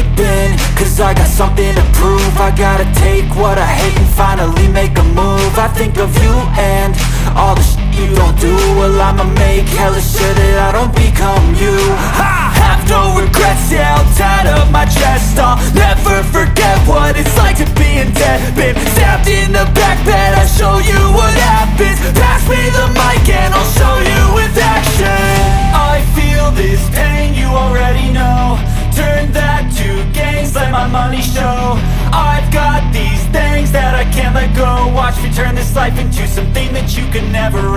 you been? Cause I got something to prove. I gotta take what I hate and finally make a move. I think of you and all the shit you don't do. Well, I'ma make hella sure that I don't become you. I have no regrets, yeah, I'll tie up my chest. I'll never forget what it's like to be in debt. Been stabbed in the back bed, I'll show you what happens. Pass me the mic and I'll show you with action. I feel this pain, you already know. Turn that to gains, let my money show. I've got these things that I can't let go. Watch me turn this life into something that you could never